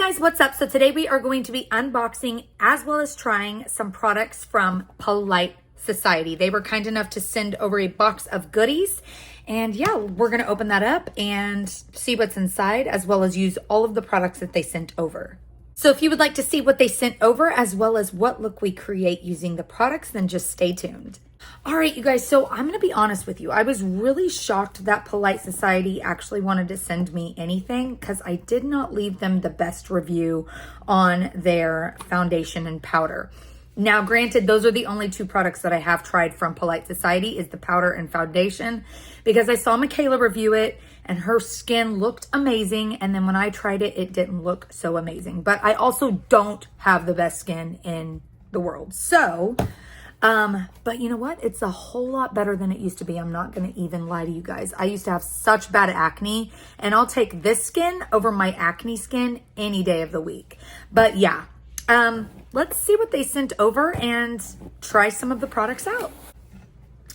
guys, what's up? So today we are going to be unboxing as well as trying some products from Polite Society. They were kind enough to send over a box of goodies. And yeah, we're going to open that up and see what's inside as well as use all of the products that they sent over. So if you would like to see what they sent over as well as what look we create using the products, then just stay tuned. All right, you guys, so I'm going to be honest with you. I was really shocked that Polite Society actually wanted to send me anything because I did not leave them the best review on their foundation and powder. Now, granted, those are the only two products that I have tried from Polite Society is the powder and foundation because I saw Michaela review it and her skin looked amazing. And then when I tried it, it didn't look so amazing. But I also don't have the best skin in the world. So, but you know what? It's a whole lot better than it used to be. I'm not going to even lie to you guys. I used to have such bad acne and I'll take this skin over my acne skin any day of the week. But yeah, let's see what they sent over and try some of the products out.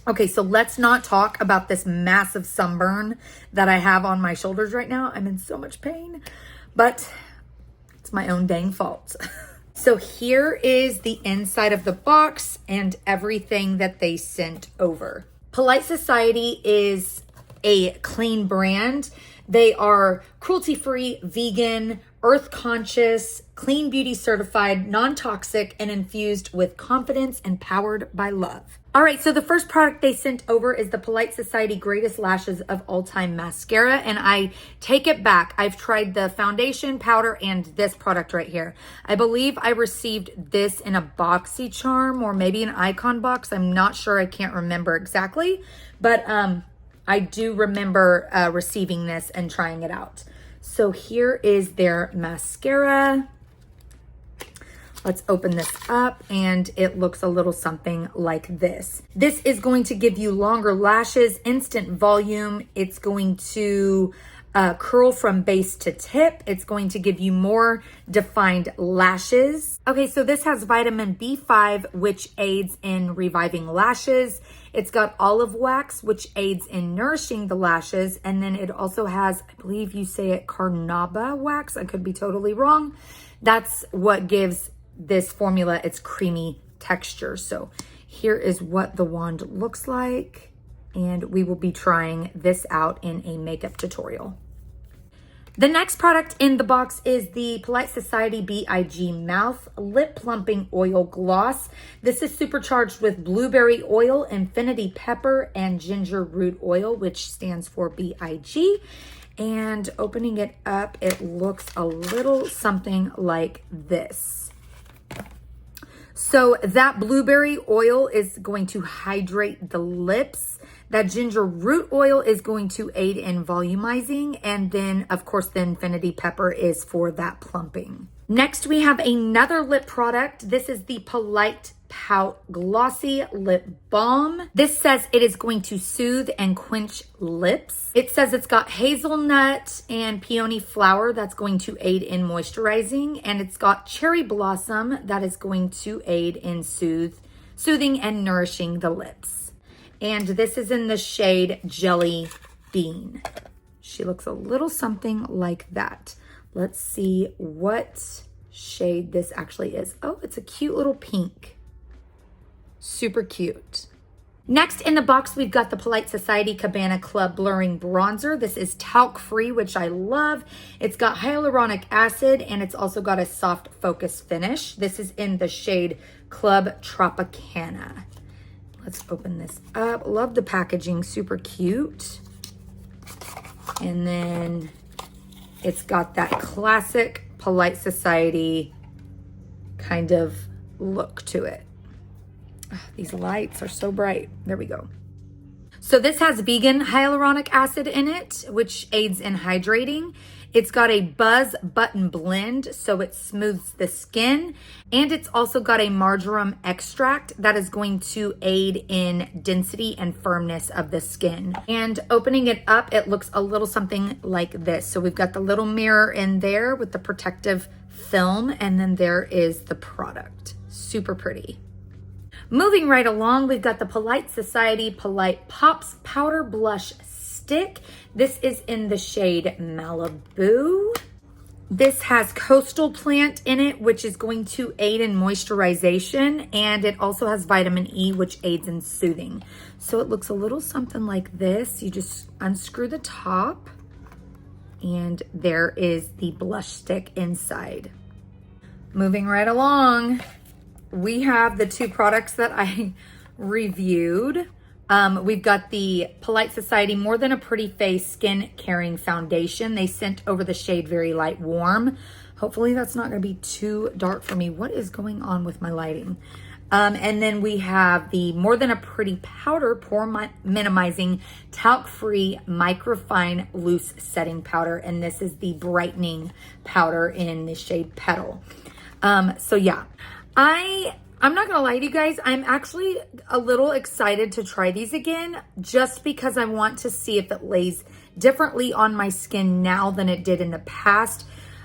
Okay, so let's not talk about this massive sunburn that I have on my shoulders right now. I'm in so much pain, but it's my own dang fault. So here is the inside of the box and everything that they sent over. Polite Society is a clean brand. They are cruelty-free, vegan, earth-conscious, clean beauty certified, non-toxic, and infused with confidence and powered by love. All right, so the first product they sent over is the Polite Society Greatest Lashes of All Time Mascara, and I take it back. I've tried the foundation, powder, and this product right here. I believe I received this in a BoxyCharm or maybe an Icon box. I'm not sure. I can't remember exactly, but I do remember receiving this and trying it out. So here is their mascara. Let's open this up and it looks a little something like this. This is going to give you longer lashes, instant volume. It's going to curl from base to tip. It's going to give you more defined lashes. Okay, so this has vitamin B5, which aids in reviving lashes. It's got olive wax, which aids in nourishing the lashes. And then it also has, I believe you say it, carnauba wax. I could be totally wrong. That's what gives this formula its creamy texture. So here is what the wand looks like. And we will be trying this out in a makeup tutorial. The next product in the box is the Polite Society B.I.G Mouth Lip Plumping Oil Gloss. This is supercharged with blueberry oil, infinity pepper, and ginger root oil, which stands for B.I.G. And opening it up, it looks a little something like this. So that blueberry oil is going to hydrate the lips. That ginger root oil is going to aid in volumizing. And then, of course, the infinity pepper is for that plumping. Next, we have another lip product. This is the Polite Pout Glossy Lip Balm. This says it is going to soothe and quench lips. It says it's got hazelnut and peony flower that's going to aid in moisturizing. And it's got cherry blossom that is going to aid in soothing and nourishing the lips. And this is in the shade Jelly Bean. She looks a little something like that. Let's see what shade this actually is. Oh, it's a cute little pink. Super cute. Next in the box, we've got the Polite Society Cabana Club Blurring Bronzer. This is talc-free, which I love. It's got hyaluronic acid, and it's also got a soft focus finish. This is in the shade Club Tropicana. Let's open this up. Love the packaging, super cute. And then it's got that classic Polite Society kind of look to it. These lights are so bright. There we go. So this has vegan hyaluronic acid in it, which aids in hydrating. It's got a buzz button blend, so it smooths the skin. And it's also got a marjoram extract that is going to aid in density and firmness of the skin. And opening it up, it looks a little something like this. So we've got the little mirror in there with the protective film, and then there is the product. Super pretty. Moving right along, we've got the Polite Society Polite Pops Powder Blush Stick. This is in the shade Malibu. This has coastal plant in it, which is going to aid in moisturization, and it also has vitamin E, which aids in soothing. So it looks a little something like this. You just unscrew the top, and there is the blush stick inside. Moving right along, we have the two products that I reviewed. We've got the Polite Society More Than a Pretty Face Skin Caring Foundation. They sent over the shade Very Light Warm. Hopefully that's not going to be too dark for me. What is going on with my lighting? And then we have the More Than a Pretty Powder Pore Minimizing Talc-Free Microfine Loose Setting Powder. And this is the brightening powder in the shade Petal. So yeah, I'm not gonna lie to you guys, I'm actually a little excited to try these again just because I want to see if it lays differently on my skin now than it did in the past.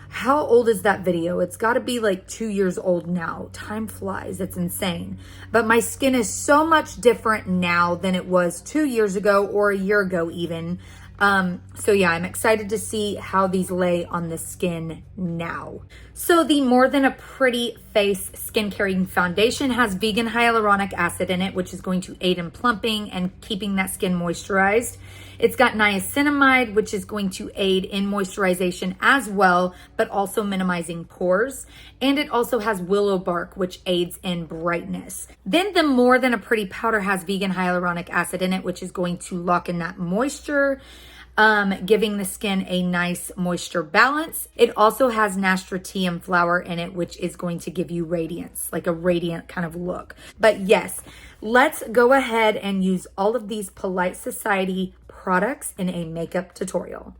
How old is that video? It's gotta be like 2 years old now. Time flies, it's insane. But my skin is so much different now than it was 2 years ago or a year ago even. So yeah, I'm excited to see how these lay on the skin now. So the More Than a Pretty Face Skin Caring Foundation has vegan hyaluronic acid in it, which is going to aid in plumping and keeping that skin moisturized. It's got niacinamide, which is going to aid in moisturization as well, but also minimizing pores. And it also has willow bark, which aids in brightness. Then the More Than a Pretty powder has vegan hyaluronic acid in it, which is going to lock in that moisture, giving the skin a nice moisture balance. It also has nasturtium flower in it, which is going to give you radiance, like a radiant kind of look. But yes, let's go ahead and use all of these Polite Society products in a makeup tutorial.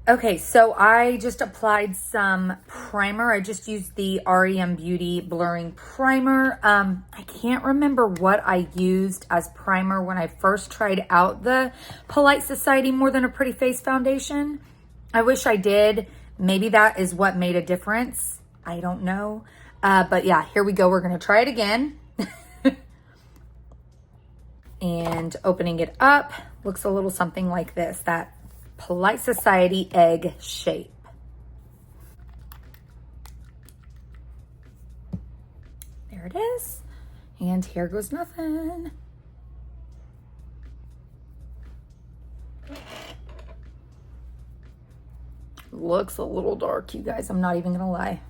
Okay, so I just applied some primer. I just used the REM Beauty Blurring Primer. I can't remember what I used as primer when I first tried out the Polite Society More Than a Pretty Face Foundation. I wish I did. Maybe that is what made a difference. I don't know. But yeah, here we go. We're going to try it again. And opening it up, looks a little something like this. That Polite Society egg shape. There it is. And here goes nothing. Looks a little dark, you guys. I'm not even gonna lie.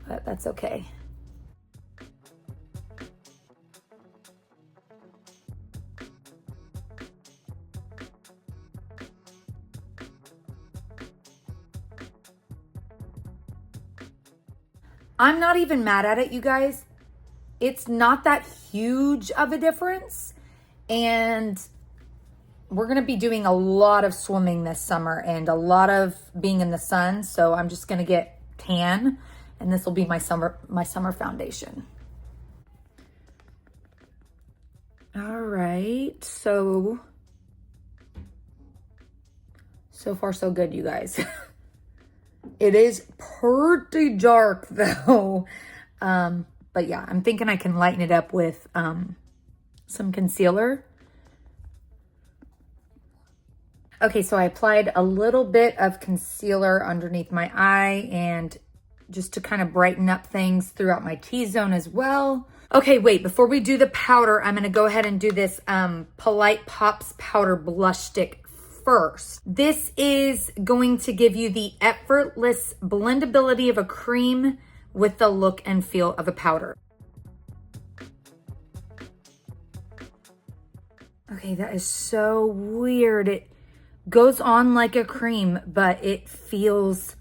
But that's okay. I'm not even mad at it, you guys. It's not that huge of a difference. And we're going to be doing a lot of swimming this summer and a lot of being in the sun. So I'm just going to get tan, and this will be my summer foundation. All right. So far so good, you guys. It is pretty dark though. But yeah, I'm thinking I can lighten it up with some concealer. Okay, so I applied a little bit of concealer underneath my eye and just to kind of brighten up things throughout my T-zone as well. Okay, wait, before we do the powder, I'm gonna go ahead and do this Polite Pops Powder Blush Stick first. This is going to give you the effortless blendability of a cream with the look and feel of a powder. Okay, that is so weird. It goes on like a cream, but it feels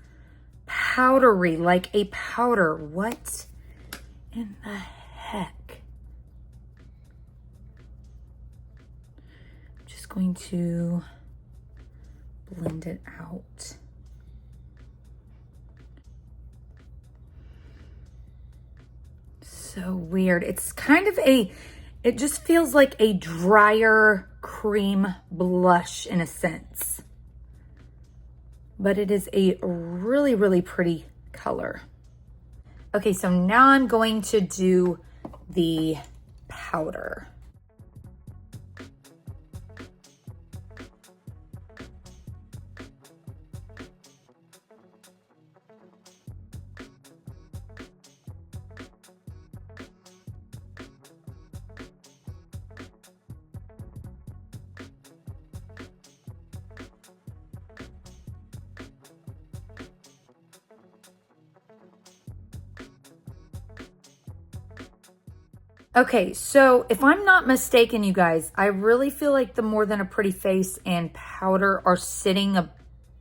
powdery, like a powder. What in the heck? I'm just going to blend it out. So weird. It's kind of it just feels like a drier cream blush in a sense. But it is a really, really pretty color. Okay, so now I'm going to do the powder. Okay, so if I'm not mistaken, you guys, I really feel like the More Than a Pretty Face and powder are sitting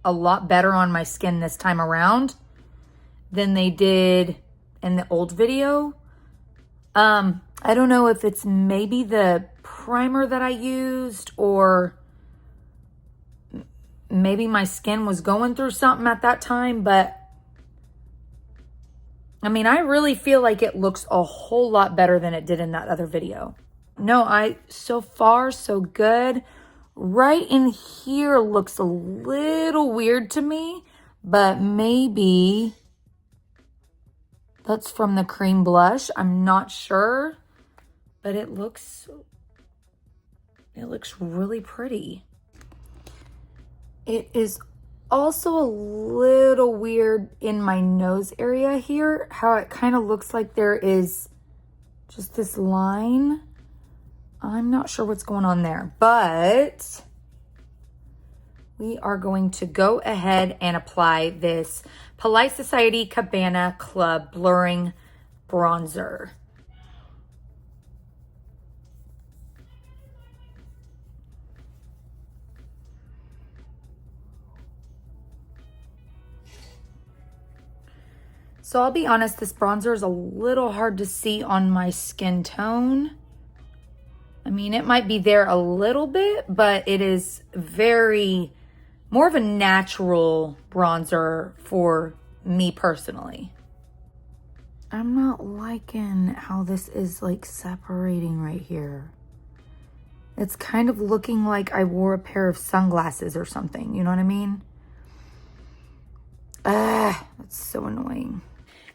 a lot better on my skin this time around than they did in the old video. I don't know if it's maybe the primer that I used, or maybe my skin was going through something at that time, but I mean, I really feel like it looks a whole lot better than it did in that other video. No, so far so good. Right in here looks a little weird to me, but maybe that's from the cream blush. I'm not sure, but it looks really pretty. It is also a little weird in my nose area here, how it kind of looks like there is just this line. I'm not sure what's going on there, but we are going to go ahead and apply this Polite Society Cabana Club Blurring Bronzer. So I'll be honest, this bronzer is a little hard to see on my skin tone. I mean, it might be there a little bit, but it is more of a natural bronzer for me personally. I'm not liking how this is like separating right here. It's kind of looking like I wore a pair of sunglasses or something, you know what I mean? That's so annoying.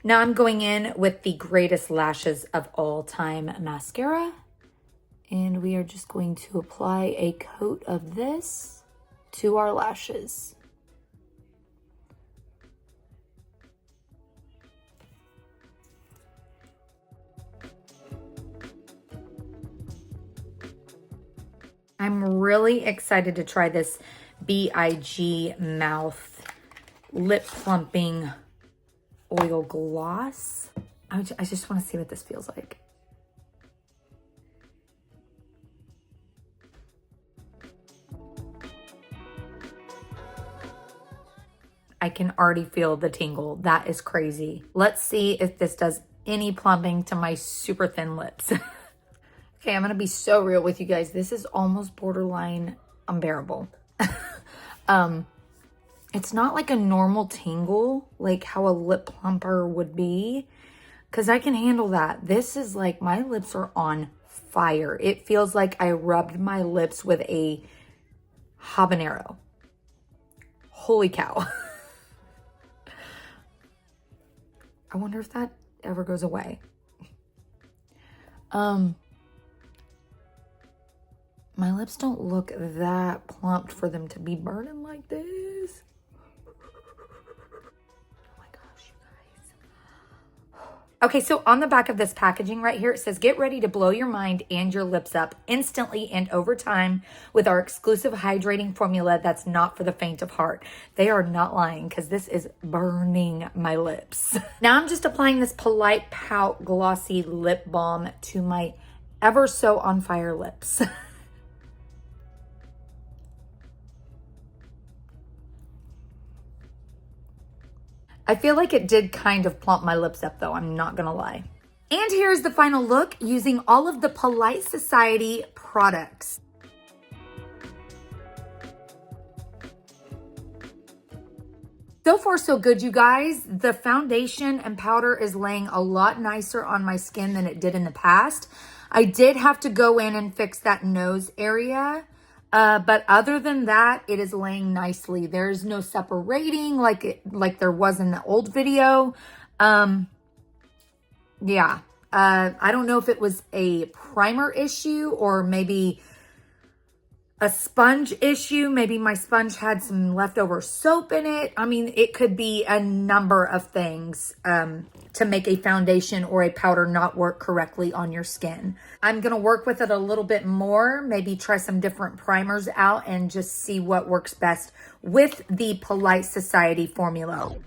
Now I'm going in with the Greatest Lashes of All Time mascara. And we are just going to apply a coat of this to our lashes. I'm really excited to try this B.I.G Mouth Lip Plumping Oil Gloss. I just want to see what this feels like. I can already feel the tingle. That is crazy. Let's see if this does any plumping to my super thin lips. Okay, I'm gonna be so real with you guys. This is almost borderline unbearable. It's not like a normal tingle, like how a lip plumper would be, because I can handle that. This is like, my lips are on fire. It feels like I rubbed my lips with a habanero. Holy cow. I wonder if that ever goes away. My lips don't look that plumped for them to be burning like this. Oh my gosh, you guys. Okay, so on the back of this packaging right here, it says, get ready to blow your mind and your lips up instantly and over time with our exclusive hydrating formula that's not for the faint of heart. They are not lying, because this is burning my lips. Now I'm just applying this Polite Pout Glossy Lip Balm to my ever so on fire lips. I feel like it did kind of plump my lips up though, I'm not gonna lie. And here's the final look using all of the Polite Society products. So far so good, you guys. The foundation and powder is laying a lot nicer on my skin than it did in the past. I did have to go in and fix that nose area. But other than that, it is laying nicely. There's no separating like there was in the old video. Yeah. I don't know if it was a primer issue or maybe a sponge issue. Maybe my sponge had some leftover soap in it. I mean, it could be a number of things to make a foundation or a powder not work correctly on your skin. I'm going to work with it a little bit more, maybe try some different primers out and just see what works best with the Polite Society formula.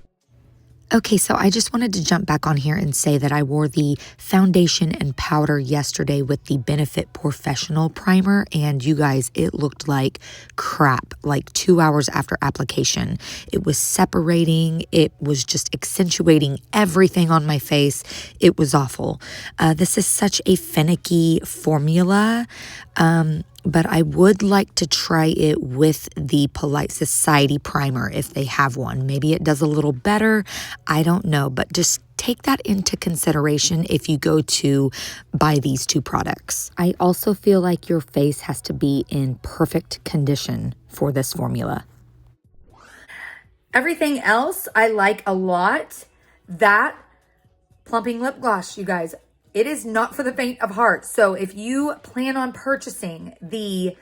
Okay, so I just wanted to jump back on here and say that I wore the foundation and powder yesterday with the Benefit Professional Primer, and you guys, it looked like crap, like 2 hours after application. It was separating, it was just accentuating everything on my face. It was awful. This is such a finicky formula. But I would like to try it with the Polite Society primer if they have one. Maybe it does a little better. I don't know, but just take that into consideration if you go to buy these two products. I also feel like your face has to be in perfect condition for this formula. Everything else I like a lot. That plumping lip gloss, you guys, it is not for the faint of heart. So if you plan on purchasing the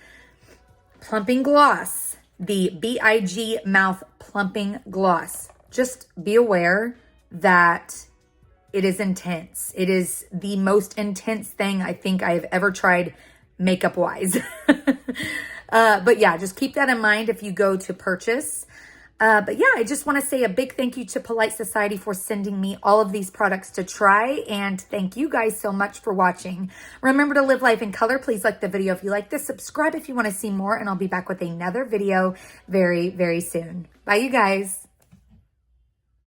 plumping gloss, the B.I.G Mouth Plumping Gloss, just be aware that it is intense. It is the most intense thing I think I've ever tried makeup wise. But yeah, just keep that in mind if you go to purchase. But yeah, I just want to say a big thank you to Polite Society for sending me all of these products to try. And thank you guys so much for watching. Remember to live life in color. Please like the video if you like this. Subscribe if you want to see more. And I'll be back with another video very, very soon. Bye, you guys.